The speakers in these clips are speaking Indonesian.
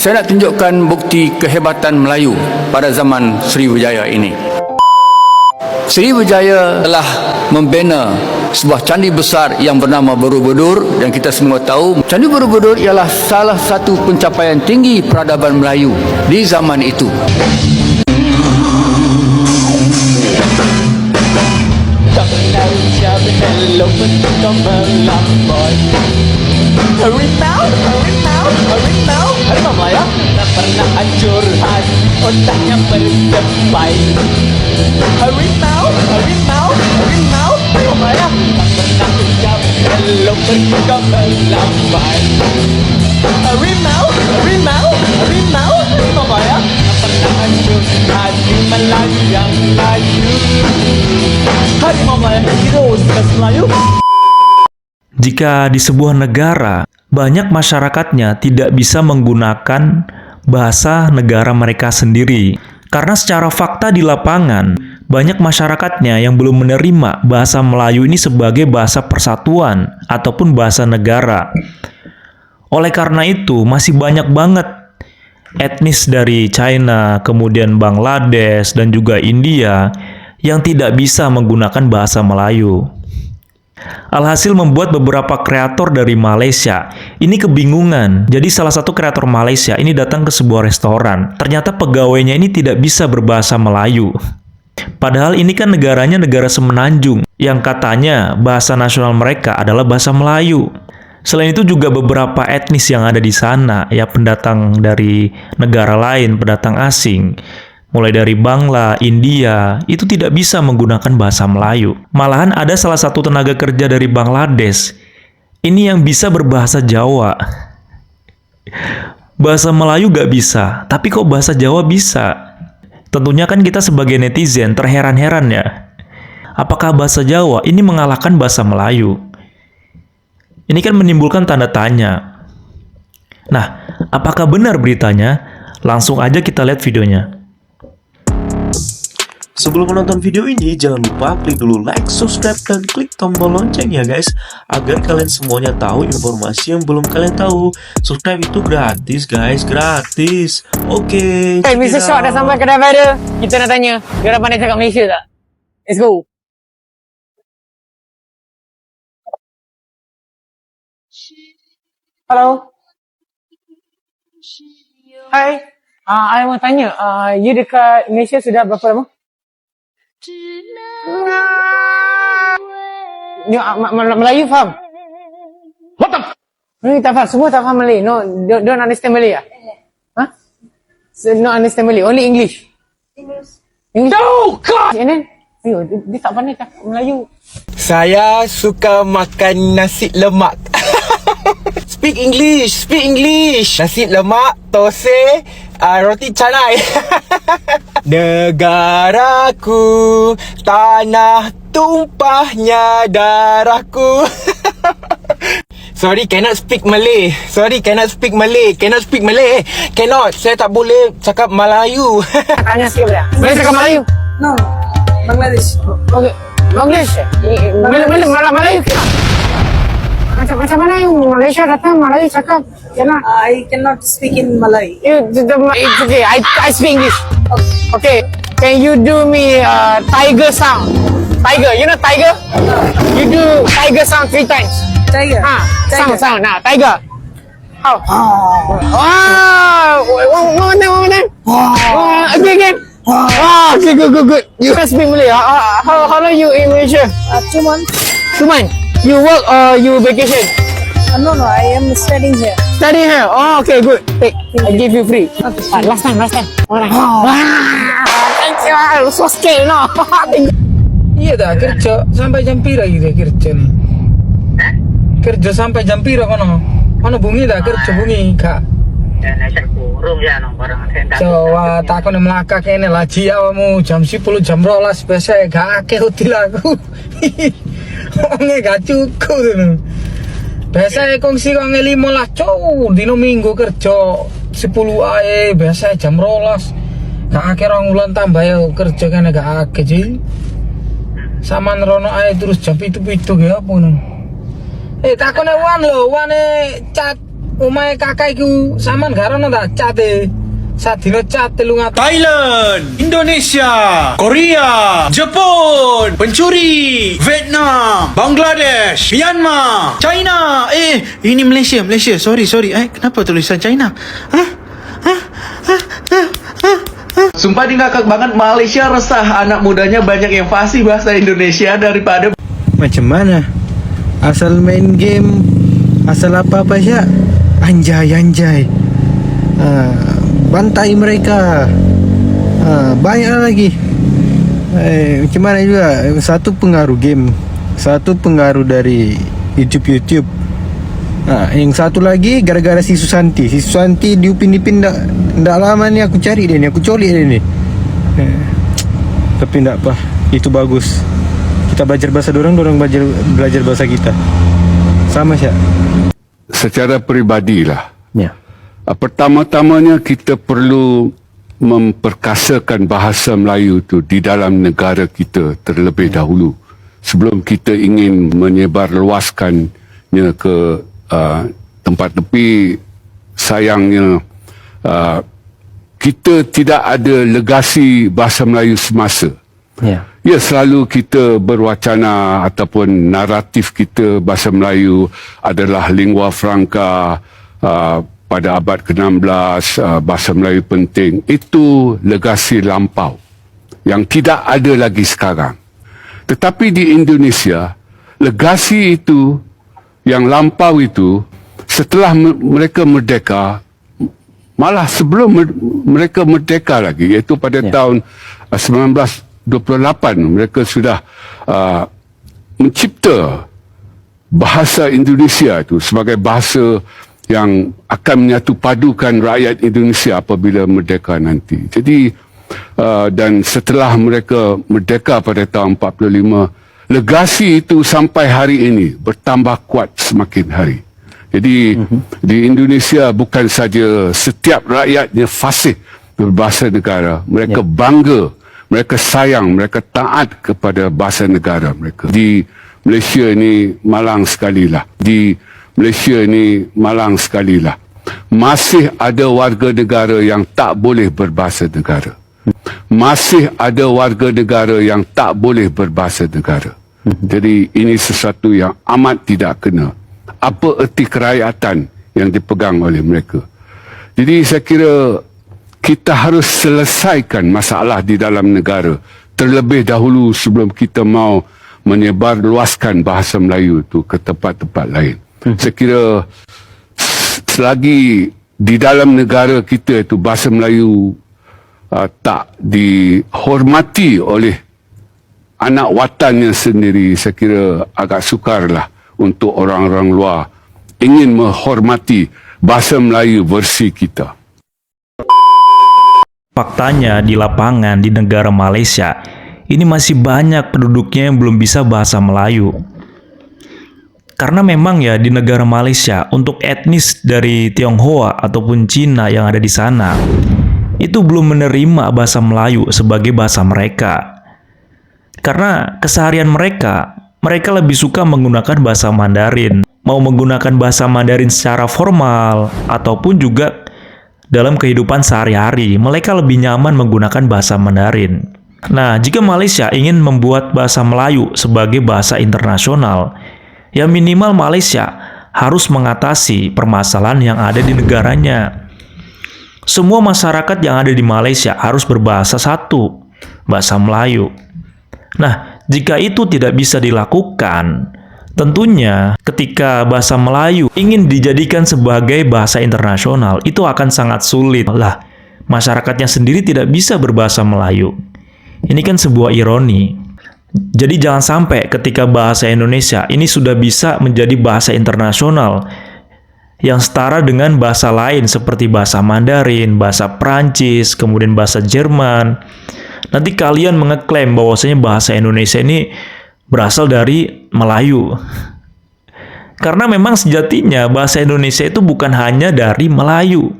Saya nak tunjukkan bukti kehebatan Melayu pada zaman Sriwijaya ini. Sriwijaya telah membina sebuah candi besar yang bernama Borobudur, dan kita semua tahu Candi Borobudur ialah salah satu pencapaian tinggi peradaban Melayu di zaman itu. Harimau Melayu tak pernah curhat, otaknya berdepai. Harimau Melayu tak pernah ucap kalau pergi kau melambai. Harimau Melayu tak pernah curhat di Melayu yang layu. Harimau Melayu terus Melayu. Jika di sebuah negara, banyak masyarakatnya tidak bisa menggunakan bahasa negara mereka sendiri. Karena secara fakta di lapangan, banyak masyarakatnya yang belum menerima bahasa Melayu ini sebagai bahasa persatuan ataupun bahasa negara. Oleh karena itu, masih banyak banget etnis dari China, kemudian Bangladesh, dan juga India yang tidak bisa menggunakan bahasa Melayu. Alhasil membuat beberapa kreator dari Malaysia ini kebingungan. Jadi salah satu kreator Malaysia ini datang ke sebuah restoran. Ternyata pegawainya ini tidak bisa berbahasa Melayu. Padahal ini kan negaranya negara semenanjung, yang katanya bahasa nasional mereka adalah bahasa Melayu. Selain itu juga beberapa etnis yang ada di sana, ya pendatang dari negara lain, pendatang asing, mulai dari Bangla, India, itu tidak bisa menggunakan bahasa Melayu. Malahan ada salah satu tenaga kerja dari Bangladesh, ini yang bisa berbahasa Jawa. Bahasa Melayu gak bisa, tapi kok bahasa Jawa bisa? Tentunya kan kita sebagai netizen terheran-heran ya. Apakah bahasa Jawa ini mengalahkan bahasa Melayu? Ini kan menimbulkan tanda tanya. Nah, apakah benar beritanya? Langsung aja kita lihat videonya. Sebelum menonton video ini, jangan lupa klik dulu like, subscribe, dan klik tombol lonceng ya guys, agar kalian semuanya tahu informasi yang belum kalian tahu. Subscribe itu gratis guys, gratis. Oke. Hey, Mr. Shot dah sampai kedai Vader. Kita nak tanya, dia dah pandai cakap Malaysia tak? Let's go. Hello. Hai. I mau tanya, you dekat Malaysia sudah berapa lama? Melayu faham? What the? Ni tak faham, semua tak faham Malay. No, don't understand Malay ah? Huh? So, no understand Malay, only English. English. No, God! And then, ayo, dia tak pandai cakap Melayu. Saya suka makan nasi lemak. Speak English, speak English. Nasi lemak, tose, roti canai. Negaraku, tanah tumpahnya darahku. Sorry, cannot speak Malay. Sorry, cannot speak Malay. Cannot speak Malay. Cannot. Saya tak boleh cakap Melayu. Tanya sikit boleh? Boleh cakap Melayu? No, Bangladesh. Okay. Bangladesh? Melayu ke? Macam mana yang Malaysia datang Melayu cakap? Cannot. I cannot speak in Malay. It's okay. I speak English. Okay. Can you do me tiger sound? Tiger. You know tiger? You do tiger sound 3 times. Tiger. Sound. Nah, tiger. How? One more time. Again. Okay, good. You can speak Malay. How long you in Malaysia? 2 months. 2 months. You work or you vacation? No, I am studying here. Study here. Oh, okay, good. Take. I give you free. Okay. Last time. Thank you. So scared, no? Iya dah, kerja sampai jam pira gitu kerja nih. Kerja sampai jam pira kono? Kono bungi dah kerja bungi kak. Jawa takon melaka kene laji awamu jam 10 jam 12 biasa gak akeh hotel aku. Onge gak cukup tuh. Biasa kongsi kong 15 cow dino minggu kerja 10 ae biasa jam 12. Gak akeh rong wulan tambah ya kerja kene gak akeh sih. Sama nerono ae terus jam pitu ya apa ngono. Takone wan lho, wane cat omahe kakak iku sampean gak ono tak cate. Sadino cat 3 Thailand, Indonesia, Korea, Jepun, pencuri, Vietnam, Bangladesh, Myanmar, China. Ini Malaysia. Sorry. Kenapa tulisan China? Sumpah di ngakak banget, Malaysia resah. Anak mudanya banyak yang fasih bahasa Indonesia daripada Macam mana? Asal main game, asal apa-apa ya, anjay. Bantai mereka. Banyak lagi. Macam mana juga? Satu pengaruh game, satu pengaruh dari YouTube. Yang satu lagi gara-gara si Susanti diupin-ipin ndak lama ni aku cari dia ni, aku colik dia ni. Tapi ndak apa, itu bagus. Kita belajar bahasa dorang belajar bahasa kita. Sama Syak. Secara peribadilah. Ya. Pertama-tamanya kita perlu memperkasakan bahasa Melayu itu di dalam negara kita terlebih dahulu. Sebelum kita ingin menyebarluaskannya ke tempat tepi, sayangnya kita tidak ada legasi bahasa Melayu semasa. Ya, selalu kita berwacana ataupun naratif kita bahasa Melayu adalah lingua franca pada abad ke-16, bahasa Melayu penting. Itu legasi lampau yang tidak ada lagi sekarang. Tetapi di Indonesia, legasi itu yang lampau itu setelah mereka merdeka, malah sebelum mereka merdeka lagi, iaitu pada tahun 1928, mereka sudah mencipta bahasa Indonesia itu sebagai bahasa yang akan menyatu padukan rakyat Indonesia apabila merdeka nanti. Jadi dan setelah mereka merdeka pada tahun 45, legasi itu sampai hari ini bertambah kuat semakin hari. Jadi di Indonesia bukan saja setiap rakyatnya fasih berbahasa negara, mereka bangga, mereka sayang, mereka taat kepada bahasa negara mereka. Di Malaysia ini malang sekali lah. Masih ada warga negara yang tak boleh berbahasa negara. Jadi ini sesuatu yang amat tidak kena. Apa erti kerakyatan yang dipegang oleh mereka? Jadi saya kira kita harus selesaikan masalah di dalam negara terlebih dahulu sebelum kita mau menyebarluaskan bahasa Melayu itu ke tempat-tempat lain. Saya kira selagi di dalam negara kita itu bahasa Melayu tak dihormati oleh anak watannya sendiri, saya kira agak sukarlah untuk orang-orang luar ingin menghormati bahasa Melayu versi kita. Faktanya di lapangan di negara Malaysia, ini masih banyak penduduknya yang belum bisa bahasa Melayu. Karena memang ya di negara Malaysia, untuk etnis dari Tionghoa ataupun Cina yang ada di sana, itu belum menerima bahasa Melayu sebagai bahasa mereka. Karena keseharian mereka lebih suka menggunakan bahasa Mandarin. Mau menggunakan bahasa Mandarin secara formal ataupun juga dalam kehidupan sehari-hari, mereka lebih nyaman menggunakan bahasa Mandarin. Nah, jika Malaysia ingin membuat bahasa Melayu sebagai bahasa internasional, ya minimal Malaysia harus mengatasi permasalahan yang ada di negaranya. Semua masyarakat yang ada di Malaysia harus berbahasa satu, bahasa Melayu. Nah, jika itu tidak bisa dilakukan, tentunya ketika bahasa Melayu ingin dijadikan sebagai bahasa internasional, itu akan sangat sulit. Lah, masyarakatnya sendiri tidak bisa berbahasa Melayu. Ini kan sebuah ironi. Jadi jangan sampai ketika bahasa Indonesia ini sudah bisa menjadi bahasa internasional yang setara dengan bahasa lain seperti bahasa Mandarin, bahasa Prancis, kemudian bahasa Jerman. Nanti kalian mengeklaim bahwasanya bahasa Indonesia ini berasal dari Melayu. Karena memang sejatinya bahasa Indonesia itu bukan hanya dari Melayu.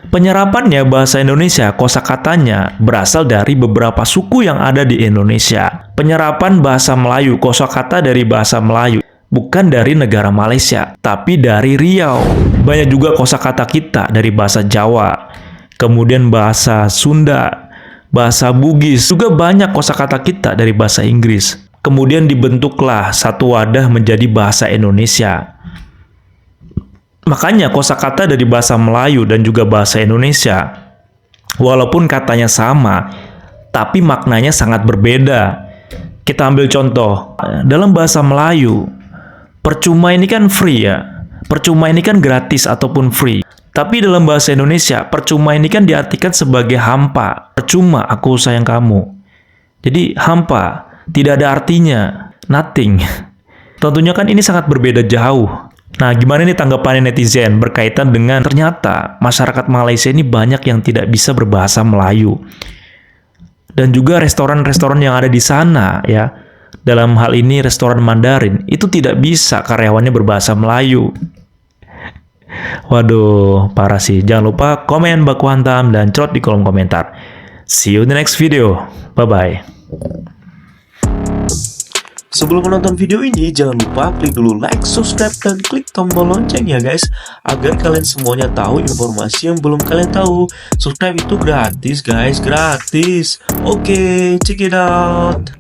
Penyerapannya bahasa Indonesia, kosakatanya berasal dari beberapa suku yang ada di Indonesia. Penyerapan bahasa Melayu, kosakata dari bahasa Melayu bukan dari negara Malaysia, tapi dari Riau. Banyak juga kosakata kita dari bahasa Jawa, kemudian bahasa Sunda, bahasa Bugis, juga banyak kosakata kita dari bahasa Inggris. Kemudian dibentuklah satu wadah menjadi bahasa Indonesia. Makanya kosakata dari bahasa Melayu dan juga bahasa Indonesia, walaupun katanya sama, tapi maknanya sangat berbeda. Kita ambil contoh, dalam bahasa Melayu, percuma ini kan free ya. Percuma ini kan gratis ataupun free. Tapi dalam bahasa Indonesia, percuma ini kan diartikan sebagai hampa. Percuma aku sayang kamu. Jadi hampa, tidak ada artinya, nothing. Tentunya kan ini sangat berbeda jauh. Nah, gimana nih tanggapan netizen berkaitan dengan ternyata masyarakat Malaysia ini banyak yang tidak bisa berbahasa Melayu. Dan juga restoran-restoran yang ada di sana ya. Dalam hal ini restoran Mandarin itu tidak bisa karyawannya berbahasa Melayu. Waduh, parah sih. Jangan lupa komen, baku hantam, dan cerot di kolom komentar. See you in the next video. Bye-bye. Sebelum menonton video ini, jangan lupa klik dulu like, subscribe, dan klik tombol lonceng ya guys, agar kalian semuanya tahu informasi yang belum kalian tahu. Subscribe itu gratis guys, gratis. Oke, check it out.